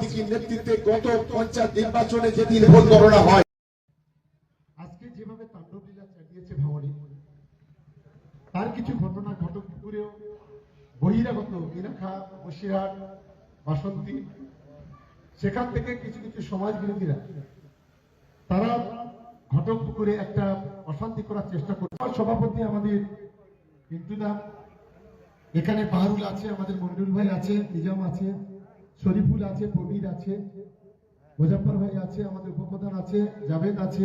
সিদ্দিকীর নেতৃত্বে গত পঞ্চায়েত নির্বাচনে যেদিন ভোট গণনা হয়, আজকে যেভাবে তাণ্ডবলীলা চালিয়েছে ভাঙড়ে, তার কিছু ঘটনা ঘটকপুকুরেও বহিরাগত মিনাখা, বসিরহাট, বাসন্তী, সেখান থেকে কিছু কিছু সমাজ বিরোধীরা তারা ঘটকপুকুরে একটা অশান্তি করার চেষ্টা করছে। সভাপতি আমাদের পিন্টুদা, এখানে বাহারুল আছে, আমাদের মন্ডুল ভাই আছে, নিজাম আছে, শরীফুল আছে, প্রবীর আছে, মুজাফফর ভাই আছে, আমাদের উপপ্রধান আছে, জাভেদ আছে,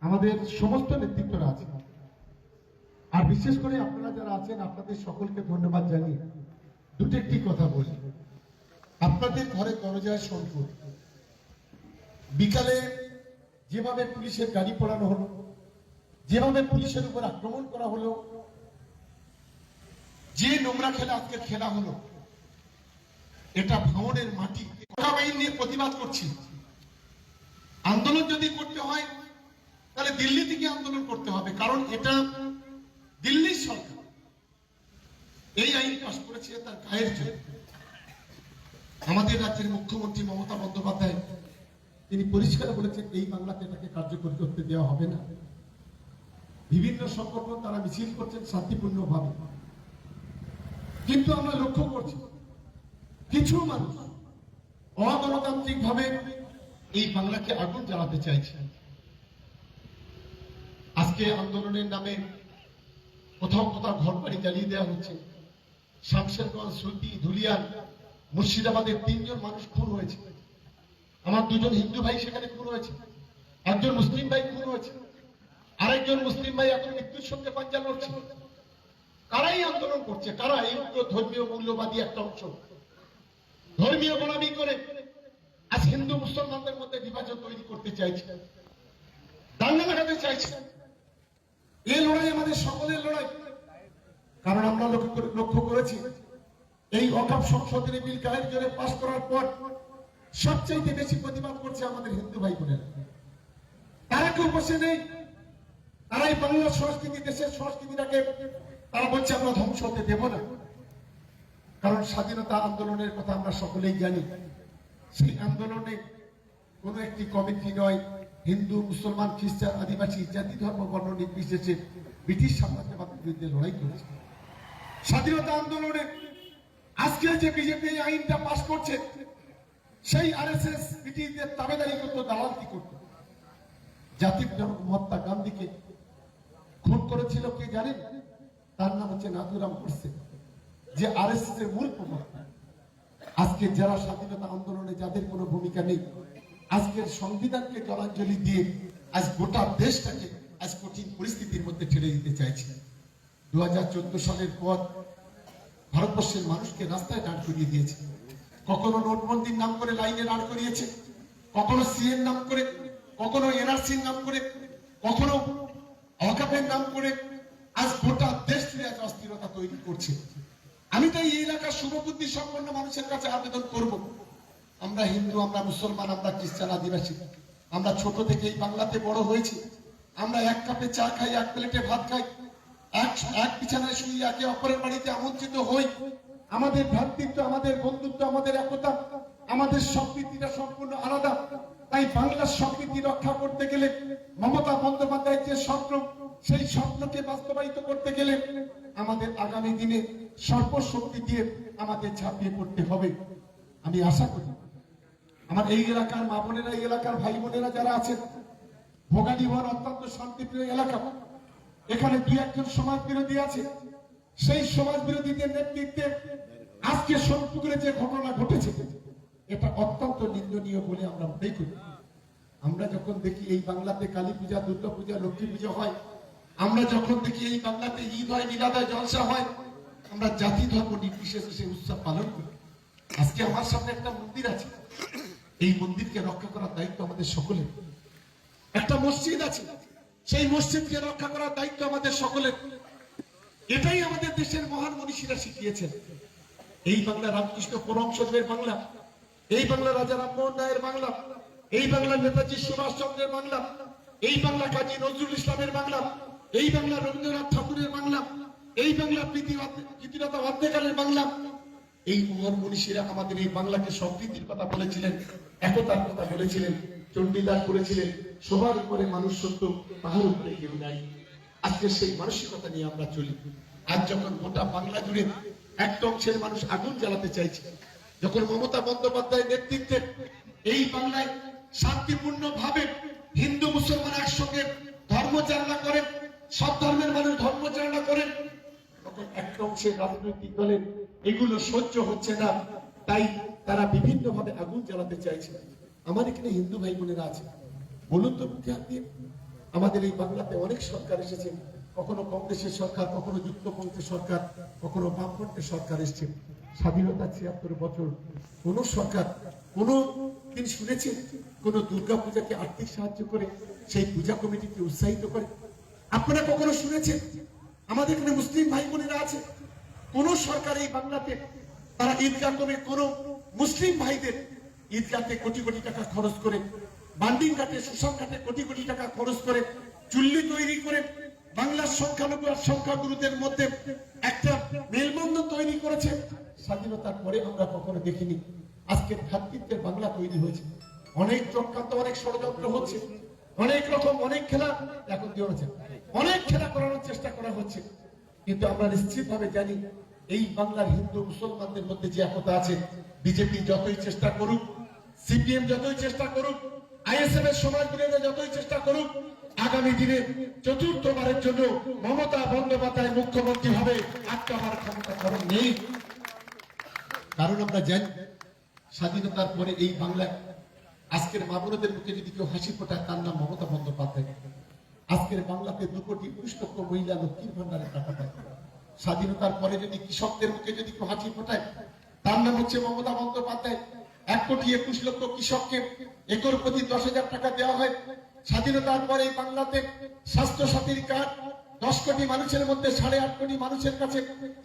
আমাদের সমস্ত নেতৃত্বরা আছে। আর বিশেষ করে আপনারা যারা আছেন, আপনাদের সকলকে ধন্যবাদ জানিয়ে দুটো একটি কথা বলি। আপনাদের ঘরে দরজায় সংকট, বিকালে যেভাবে পুলিশের গাড়ি পোড়ানো হলো, যেভাবে পুলিশের উপর আক্রমণ করা হলো, যে নোংরা খেলা আজকে খেলা হলো, এটা ভাঙড়ের মাটি। বাহিনী নিয়ে প্রতিবাদ করছি। আন্দোলন যদি করতে হয় তাহলে দিল্লি থেকে আন্দোলন করতে হবে, কারণ এটা দিল্লির সরকার এই আইন পাশ করেছে তার গায়ের জন্য। আমাদের রাজ্যের মুখ্যমন্ত্রী মমতা বন্দ্যোপাধ্যায় তিনি পরিষ্কার বলেছেন এই বাংলাতে এটাকে কার্যকরী করতে দেওয়া হবে না। বিভিন্ন সংগঠন তারা মিছিল করছেন শান্তিপূর্ণভাবে, কিন্তু আমরা লক্ষ্য করছি কিছু মানুষ অগণতান্ত্রিক ভাবে এই বাংলাকে আগুন জ্বালাতে চাইছে। আজকে আন্দোলনের নামে কোথাও কোথাও ঘর বাড়ি জ্বালিয়ে দেওয়া হচ্ছে। শামশেরগঞ্জ, সুলতি, ধুলিয়ান, মুর্শিদাবাদের 3 জন মানুষ খুন হয়েছে। আমার 2 জন হিন্দু ভাই সেখানে খুন হয়েছে, একজন মুসলিম ভাই খুন হয়েছে, আরেকজন মুসলিম ভাই এখন মৃত্যুর সঙ্গে পাঞ্জা লড়ছে। কারাই আন্দোলন করছে? কারা? এই ধর্মীয় মূল্যবাদী একটা অংশ ধর্মীয় গোলামি করে আজ হিন্দু মুসলমানদের মধ্যে বিভাজন তৈরি করতে চাইছে, দাঙ্গা লাগাতে চাইছে। এই লড়াই আমাদের সকলের লড়াই, কারণ আমরা লক্ষ্য করেছি এই ওয়াকফ সংশোধনী বিল গায়ের জোরে পাস করার পর সবচেয়ে বেশি প্রতিবাদ করছে আমাদের হিন্দু ভাই বোনেরা। তারা কেউ বসে নেই, তারা এই বাংলার সংস্কৃতি, দেশের সংস্কৃতিটাকে তারা বলছে আমরা ধ্বংস হতে দেব না। কারণ স্বাধীনতা আন্দোলনের কথা আমরা সকলেই জানি। সেই আন্দোলনে কোন একটি কমিটি নয়, হিন্দু, মুসলমান, খ্রিস্টান, আদিবাসী, জাতি, ধর্ম, বর্ণ নির্বিশেষে ব্রিটিশ সাম্রাজ্যবাদের বিরুদ্ধে লড়াই করেছে। স্বাধীনতা আন্দোলনে আজকে যে বিজেপি এই আইনটা পাস করছে, সেই আরএসএস ব্রিটিশদের তাবেদারি করতো, দালালি করতো। জাতির জনক মহাত্মা গান্ধীকে খুন করেছিল কে জানেন? তার নাম হচ্ছে নাথুরাম গোডসে, যে আরএসএস এর মূল প্রবক্তা। আজকে যারা স্বাধীনতা আন্দোলনে যাদের কোনো ভূমিকা নেই, আজকের সংবিধানকে জলাঞ্জলি দিয়ে আজ গোটা দেশটাকে আজ কঠিন পরিস্থিতির মধ্যে ঠেলে দিতে চাইছে। 2014 সালের পর ভারতবর্ষের মানুষকে রাস্তায় দাঁড় করিয়ে দিয়েছে। কখনো নোটবন্দির নাম করে লাইনে দাঁড় করিয়েছে, কখনো সিএর নাম করে, কখনো এনআরসির নাম করে, কখনো ওয়াকফের নাম করে আজ গোটা দেশ জুড়ে আজ অস্থিরতা তৈরি করছে। আমি তাই এই এলাকার শুভবুদ্ধি সম্পন্ন মানুষের কাছে আবেদন করব, আমরা হিন্দু, আমরা মুসলমান, আমরা খ্রিস্টান, আদিবাসী, আমরা ছোট থেকে এই বাংলাতে বড় হয়েছি। আমরা এক কাপে চা খাই, এক প্লেটে ভাত খাই, এক বিছানায় শুয়ে একে অপরের বাড়িতে আমন্ত্রিত হই। আমাদের ভ্রাতৃত্ব, আমাদের বন্ধুত্ব, আমাদের একতা, আমাদের সম্প্রীতিটা সম্পূর্ণ আলাদা। তাই বাংলার সম্প্রীতি রক্ষা করতে গেলে মমতা বন্দ্যোপাধ্যায়ের যে স্বপ্ন, সেই স্বপ্নকে বাস্তবায়িত করতে গেলে আমাদের আগামী দিনে সর্বশক্তি দিয়ে আমাদের ঝাঁপিয়ে পড়তে হবে। আমি আশা করি আমার এই এলাকার মা বোনেরা, এই এলাকার ভাই বোনেরা যারা আছেন, ভোগালীবন অত্যন্ত শান্তিপ্রিয় এলাকা, এখানে 2-1 সমাজ বিরোধী আছে। সেই সমাজ বিরোধীদের নেতৃত্বে আজকে সোনপুকুরে যে ঘটনা ঘটেছে, এটা অত্যন্ত নিন্দনীয় বলে আমরা মনে করি। আমরা যখন দেখি এই বাংলাতে কালী পূজা, দুর্গা পূজা, লক্ষ্মী পূজা হয়, আমরা যখন দেখি এই বাংলাতে ঈদ হয়, মিলাদ হয়, জলসা হয়, আমরা জাতি ধর্ম নির্বিশেষে সেই উৎসব পালন করি। আজকে আমার সামনে একটা মন্দির আছে, এই মন্দিরকে রক্ষা করার দায়িত্ব আমাদের সকলের। একটা মসজিদ আছে, সেই মসজিদকে রক্ষা করার দায়িত্ব আমাদের সকলের। এটাই আমাদের দেশের মহান মনীষীরা শিখিয়েছেন। এই বাংলা রামকৃষ্ণ পরমহংসদেবের বাংলা, এই বাংলা রাজা রামমোহন রায়ের বাংলা, এই বাংলা নেতাজি সুভাষ চন্দ্রের বাংলা, এই বাংলা কাজী নজরুল ইসলামের বাংলা, এই বাংলা রবীন্দ্রনাথ ঠাকুরের বাংলা, এই বাংলা প্রীতিলতা ওয়াদ্দেদারের বাংলা, এই মহান মনীষীরা আমাদের এই বাংলাকে সম্প্রীতির কথা বলেছিলেন, একতার কথা বলেছিলেন, চণ্ডীদাস করেছিলেন, সবার উপরে মানুষ সত্য, তাহার উপরে কেউ নাই। আজকে সেই মানসিকতা নিয়ে আমরা চলি। আজ যখন গোটা বাংলা জুড়ে একটা অংশের মানুষ আগুন জ্বালাতে চাইছে, যখন মমতা বন্দ্যোপাধ্যায়ের নেতৃত্বে এই বাংলায় শান্তিপূর্ণ ভাবে হিন্দু মুসলমান একসঙ্গে ধর্মচারণা করেন, সব ধর্মের মানুষ ধর্মচারণা করেন, তখন একটা অংশের রাজনৈতিক দলের এগুলো সহ্য হচ্ছে না, তাই তারা বিভিন্ন ভাবে আগুন জ্বালাতে চাইছে। আমার এখানে হিন্দু ভাই বোনেরা আছে, বলুন তো মুখে হাত দিয়ে, আমাদের এই বাংলাতে অনেক সরকার এসেছে, কখনো কংগ্রেসের সরকার, কখনো যুক্তপন্থের সরকার, কখনো বামপন্থের সরকার এসছে। স্বাধীনতা ৭৬ বছর কোন সরকার কোন দিন শুনেছে কোন দুর্গা পূজাকে আর্থিক সাহায্য করে সেই পূজা কমিটিকে উৎসাহিত করে? আপনারা কখনো শুনেছেন? আমাদের এখানে মুসলিম ভাই বোনেরা আছে, কোন সরকার এই বাংলাতে তারা ঈদগাহ কমে কোন মুসলিম ভাইদের ঈদগাহতে কোটি কোটি টাকা খরচ করে, বান্ডিং ঘাটে, সুশান ঘাটে কোটি কোটি টাকা খরচ করে, চুল্লি তৈরি করে বাংলার সংখ্যালঘু আর সংখ্যাগুরুদের মধ্যে একটা মেলবন্ধন তৈরি করেছে? স্বাধীনতার পরে আমরা কখনো দেখিনি। আজকে ভ্রাতৃত্বের বাংলা তৈরি হয়েছে, অনেক চক্রান্ত, অনেক ষড়যন্ত্র হচ্ছে, অনেক রকম অনেক খেলা এখন দিয়ে হচ্ছে, অনেক খেলা করানোর চেষ্টা করা হচ্ছে, কিন্তু আমরা নিশ্চিত ভাবে জানি এই বাংলার হিন্দু মুসলমানদের মধ্যে যে একতা আছে, বিজেপি যতই চেষ্টা করুক, সিপিএম যতই চেষ্টা করুক, আইএসএফ এর সমাজ বিরোধী যতই চেষ্টা করুক, আগামী দিনে চতুর্থবারের জন্য মমতা বন্দ্যোপাধ্যায় মুখ্যমন্ত্রী হবে, আটকাবার ক্ষমতা কারণ নেই। কারণ আমরা জানি স্বাধীনতার পরে এই বাংলায় আজকের মা বোনদের মুখে যদি কেউ হাসি ফোটায় তার নাম মমতা বন্দ্যোপাধ্যায়। আজকের বাংলাতে 2 কোটি 19 লক্ষ মহিলা লক্ষ্মীর ভান্ডারে টাকা পায়। স্বাধীনতার পরে যদি কৃষকদের মুখে যদি কেউ হাসি ফোটায় তার নাম হচ্ছে মমতা বন্দ্যোপাধ্যায়। 1 কোটি 21 লক্ষ কৃষককে একর প্রতি 10,000 টাকা দেওয়া হয়। স্বাধীনতার পরে এই বাংলাতে স্বাস্থ্য সাথীর কার্ড 10 কোটি মানুষের মধ্যে 8.5 কোটি মানুষের কাছে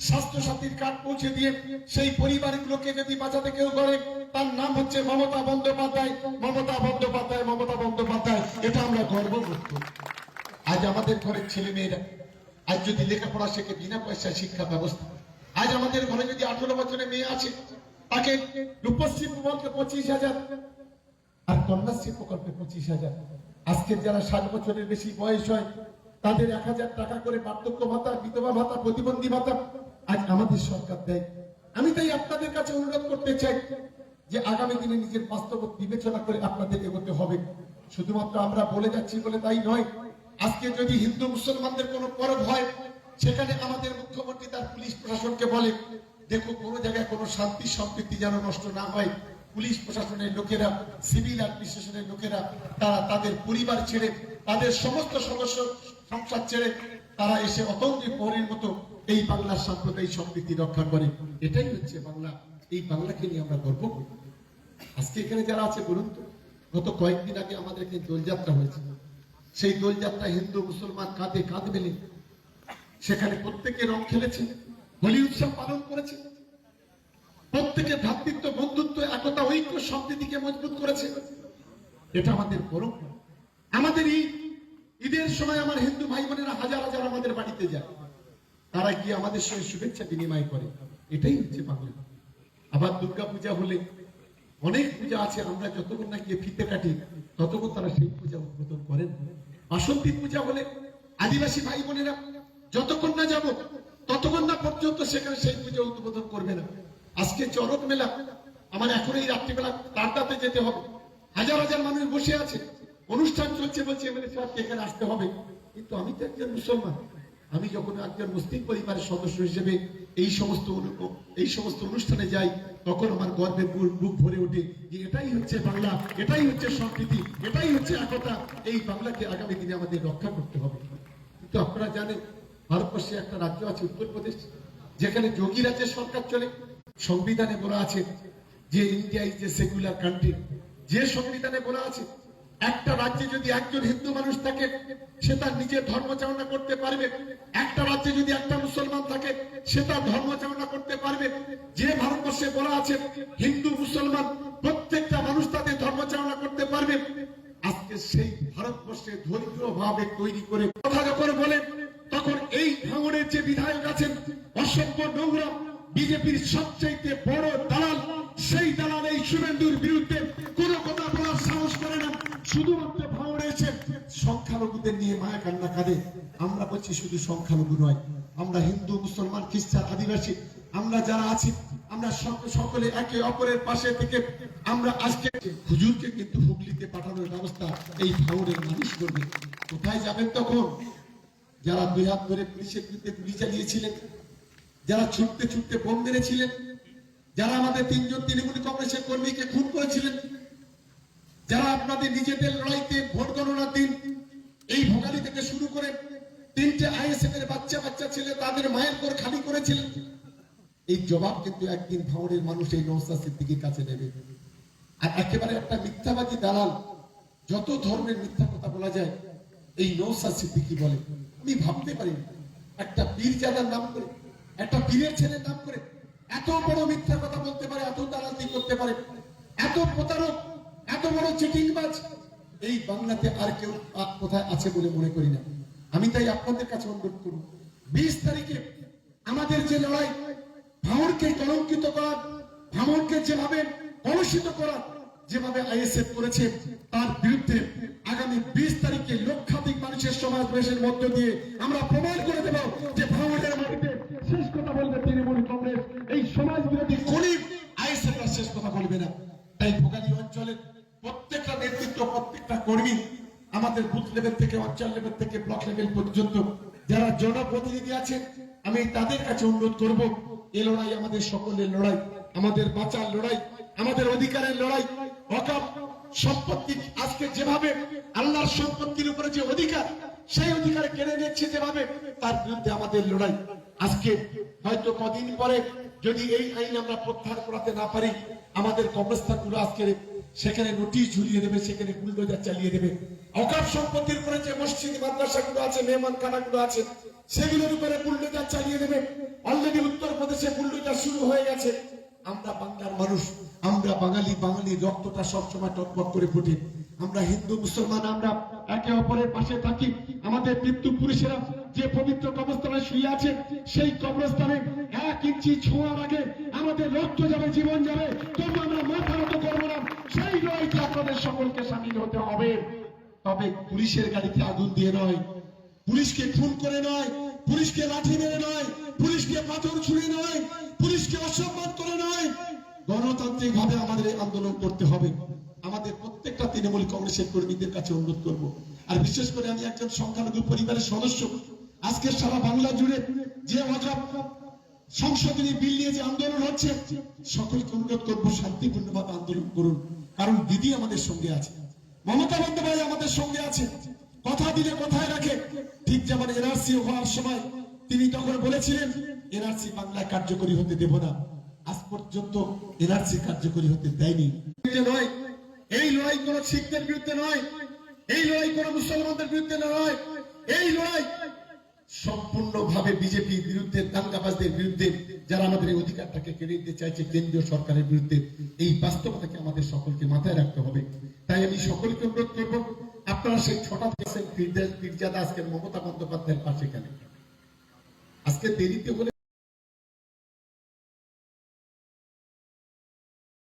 স্বাস্থ্য সাথীর কার্ড পৌঁছে দিয়ে সেই পরিবারগুলোকে যদি বাঁচাতে কেউ করে তার নাম হচ্ছে মমতা বন্দ্যোপাধ্যায়, মমতা বন্দ্যোপাধ্যায়, মমতা বন্দ্যোপাধ্যায়। এটা আমরা গর্ব করব। আজ আমাদের ঘরের ছেলে মেয়েরা আজ যদি লেখাপড়া শেখে বিনা পয়সায় শিক্ষা ব্যবস্থা, আজ আমাদের ঘরে যদি 18 বছরের মেয়ে আছে তাকে রূপশ্রী প্রকল্পে 25,000 আর কন্যাশ্রী প্রকল্পে 25,000। আজকে যারা 60 বছরের বেশি বয়স হয় তাদের 1,000 টাকা করে বার্ধক্য ভাতা, বিধবা ভাতা, প্রতিবন্ধী ভাতা আজ আমাদের সরকার দেয়। আমি তাই আপনাদের কাছে অনুরোধ করতে চাই যে আগামী দিনে নিজের বাস্তব বিবেচনা করে আপনাদের এগোতে হবে। শুধুমাত্র আমরা বলে যাচ্ছি বলে তাই নয়। আজকে যদি হিন্দু মুসলমানদের কোনো পরব হয় সেখানে আমাদের মুখ্যমন্ত্রী তার পুলিশ প্রশাসনকে বলে, দেখো কোনো জায়গায় কোনো শান্তি সম্প্রীতি যেন নষ্ট না হয়। পুলিশ প্রশাসনের লোকেরা, সিভিল অ্যাডমিনিস্ট্রেশনের লোকেরা তারা তাদের পরিবার ছেড়ে, তাদের সমস্ত সদস্য সংসার ছেড়ে তারা এসে অতন্ত্রী প্রহরীর মতো এই বাংলার সাম্প্রদায়িক সম্প্রীতি রক্ষা করে। এটাই হচ্ছে বাংলা। এই বাংলাকে নিয়ে আমরা গর্ব করি। আজকে এখানে যারা আছে বলুন তো, গত কয়েকদিন আগে আমাদের এখানে দোলযাত্রা হয়েছে। সেই দোলযাত্রা হিন্দু মুসলমান কাঁধে কাঁধ মেলে সেখানে প্রত্যেকে রং খেলেছে, হোলি উৎসব পালন করেছে, প্রত্যেকে ভ্রাতৃত্ব, বন্ধুত্ব, একতা, ঐক্য, সম্প্রীতিকে মজবুত করেছে। এটা আমাদের পরম্পরা। আমাদের এই ঈদের সময় আমার হিন্দু ভাই বোনেরা হাজার হাজার আমাদের বাড়িতে যায়, তারা গিয়ে আমাদের সঙ্গে শুভেচ্ছা বিনিময় করে। এটাই হচ্ছে বাংলা। আবার দুর্গা পূজা হলে অনেক পূজা আছে, আমরা যতক্ষণ না গিয়ে ফিতে কাটি ততক্ষণ তারা সেই পূজা উদ্বোধন করেন। বাসন্তী পূজা হলে আদিবাসী ভাই বোনেরা যতক্ষণ না যাব ততক্ষণ না পর্যন্ত সেখানে সেই পূজা উদ্বোধন করবে না। আজকে চরক মেলা, আমার এখন এই রাত্রিবেলা তারটাতে যেতে হবে, হাজার হাজার মানুষ বসে আছে, অনুষ্ঠান চলছে, বলছে এমএলএ সাহেব এখানে আসতে হবে, কিন্তু আমি তো একজন মুসলমান। আমি যখন একজন মুসলিম পরিবারের সদস্য হিসেবে এই সমস্ত অনুষ্ঠানে যাই তখন আমার গর্বে বুক ভরে ওঠে যে এটাই হচ্ছে বাংলা, এটাই হচ্ছে সম্প্রীতি, এটাই হচ্ছে একতা। এই বাংলাকে আগামী দিনে আমাদের রক্ষা করতে হবে। কিন্তু আপনারা জানেন ভারতবর্ষে একটা রাজ্য আছে উত্তরপ্রদেশ, যেখানে যোগী রাজ্যের সরকার চলে। সংবিধানে বলা আছে যে India is a secular country. যে সংবিধানে বলা আছে একটা রাজ্যে যদি একজন হিন্দু মানুষ থাকে সে তার নিজের ধর্মচারণা করতে পারবে, একটা রাজ্যে যদি একটা মুসলমান থাকে সে তার ধর্মচারণা করতে পারবে। যে ভারতবর্ষে বলা আছে হিন্দু মুসলমান প্রত্যেকটা মানুষ তাদের ধর্মচারণা করতে পারবে, আজকে সেই ভারতবর্ষে ধর্মীয় ভাবে তৈরি করে কথা যখন বলে তখন এই ভাঙনের যে বিধায়ক আছেন অসভ্য নোংরা বিজেপির সবচাইতে বড় বিরুদ্ধে কোনো কথা বলার সাহস করে না। শুধুমাত্র ভাঙড়ে এসে সংখ্যালঘুদের নিয়ে মায়া কান্না কাঁদে। আমরা বলছি শুধু সংখ্যালঘু নয়, আমরা হিন্দু, মুসলমান, খ্রিস্টান, আদিবাসী, আমরা যারা আছি আমরা সকলে একে অপরের পাশে থেকে আমরা আজকে হুজুরকে কিন্তু হুগলিতে পাঠানোর ব্যবস্থা এই ভাঙড়ের মানুষ করবে। কোথায় যাবেন তখন? যারা দুই হাত ধরে পুলিশের বিরুদ্ধে গুলি চালিয়েছিলেন, যারা ছুটতে ছুটতে বোম মেরেছিলেন, যারা আমাদের 3 জন তৃণমূল কংগ্রেসের কর্মীকে খুন করেছিলেন, যারা আপনাদের নিজেদের লড়াইতে ভোট গণনার দিন এই ভোগালী থেকে শুরু করে 3টে আইএসএফ এর বাচ্চা বাচ্চা ছেলে তাদের মায়ের ঘর খালি করেছিলেন, এই জবাব কিন্তু একদিন ভাঙড়ের মানুষ এই নওশাদ সিদ্দিকীর কাছে নেবে। আর একেবারে একটা মিথ্যাবাদী দালাল, যত ধর্মের মিথ্যা কথা বলা যায় এই নওশাদ সিদ্দিকী বলে। আমি ভাবতে পারি একটা পীরজাদার নাম করে, একটা পীরের ছেলের নাম করে এত বড় মিথ্যা কথা বলতে পারে, এত দালালি করতে পারে, এত প্রতারক, এত বড় চিটিংবাজ এই বাংলাতে আর কেউ কোথায় আছে বলে মনে করি না। আমি তাই আপনাদের কাছে অনুরোধ করব, 20 তারিখে আমাদের যে লড়াই, ভাঙড়কে কলঙ্কিত করা, ভাঙড়কে যেভাবে কলুষিত করা, যেভাবে আইএসএফ করেছে তার বিরুদ্ধে আগামী 20 তারিখে লক্ষাধিক মানুষের সমাবেশের মধ্য দিয়ে আমরা প্রমাণ করে দেব যে ভাঙড়ের মাটিতে শেষ কথা বলবে তৃণমূল কংগ্রেস, এই সমাজ বিরোধী কোনই আইএসএফ শেষ কথা বলবে না। তাই ভোগালী অঞ্চলের প্রত্যেকটা নেতৃত্ব, প্রত্যেকটা কর্মী, আমাদের বুথ লেভেল থেকে অঞ্চল লেভেল থেকে ব্লক লেভেল পর্যন্ত যারা জনপ্রতিনিধি আছেন, আমি তাদের কাছে অনুরোধ করব, এই লড়াই আমাদের সকলের লড়াই, আমাদের বাঁচার লড়াই, আমাদের অধিকারের লড়াই। ওয়াকফ সম্পত্তি আজকে যেভাবে আল্লাহর সম্পত্তির উপরে যে অধিকার, সেই অধিকার কেড়ে নিচ্ছে যেভাবে, তার বিরুদ্ধে আমাদের লড়াই। আজকে হয়তো কদিন পরে যদি এই আইন আমরা প্রত্যাহার করাতে না পারি, আমাদের কবরস্থানগুলো আজকে সেখানে নোটিশ ঝুলিয়ে দেবে, সেখানে বুলডোজার চালিয়ে দেবে। ওয়াকফ সম্পত্তির উপরে যে মসজিদ মাদ্রাসাগুলো আছে, মেহমানখানাগুলো আছে, সেগুলোর উপরে বুলডোজার চালিয়ে দেবে। অলরেডি উত্তরপ্রদেশে বুলডোজার শুরু হয়ে গেছে। আমরা বাংলার মানুষ, আমরা বাঙালি, বাঙালি রক্তটা সবসময় টকবক করে ফুটে। আমরা হিন্দু মুসলমান, আমরা একে অপরের পাশে থাকি। আমাদের পিতৃপুরুষেরা যে পবিত্র কবরস্থানে শুয়ে আছে, সেই কবরস্থানে 1 ইঞ্চি ছোঁয়ার আগে আমাদের রক্ত যাবে, জীবন যাবে, তবু আমরা মাথা নত করবো না। সেই লড়াইতে আপনাদের সকলকে সামিল হতে হবে। তবে পুলিশের গাড়িতে আগুন দিয়ে নয়, পুলিশকে খুন করে নয়, পুলিশকে লাঠি মেরে নয়, পুলিশকে পাথর ছুঁড়ে নয়, পুলিশকে অসম্মান করে নয়, গণতান্ত্রিক ভাবে আমাদের এই আন্দোলন করতে হবে। আমাদের প্রত্যেকটা তৃণমূল কংগ্রেসের কর্মীদের কাছে অনুরোধ করব। আর বিশেষ করে আমি একজন সংখ্যালঘু পরিবারের সদস্য, আজকে সারা বাংলা জুড়ে যে ওয়াকফ সংশোধনী বিল নিয়ে যে আন্দোলন হচ্ছে, সকলকে অনুরোধ করবো শান্তিপূর্ণভাবে আন্দোলন করুন। কারণ দিদি আমাদের সঙ্গে আছে, মমতা বন্দ্যোপাধ্যায় আমাদের সঙ্গে আছে, কথা দিলে কথায় রাখে। ঠিক যেমন এনআরসি হওয়ার সময় তিনি তখন বলেছিলেন এনআরসি বাংলায় কার্যকরী হতে দেব না, আজ পর্যন্ত এনআরসি কার্যকরী হতে দেয়নি। নয়, এই লড়াই কোন শিখদের বিরুদ্ধে নয়, এই লড়াই কোন মুসলমানদের বিরুদ্ধে নয়, এই লড়াই সম্পূর্ণভাবে বিজেপির বিরুদ্ধে, দাঙ্গাবাজদের বিরুদ্ধে, যারা আমাদের এই অধিকারটাকে কেড়ে নিতে চাইছে কেন্দ্রীয় সরকারের বিরুদ্ধে। এই বাস্তবতাকে আমাদের সকলকে মাথায় রাখতে হবে। তাই আমি সকলকে অনুরোধ করবো, আপনারা সেই 6টা পীরজাদা আজকে মমতা বন্দ্যোপাধ্যায়ের পাশে কেন? আজকে দেরিতে হলে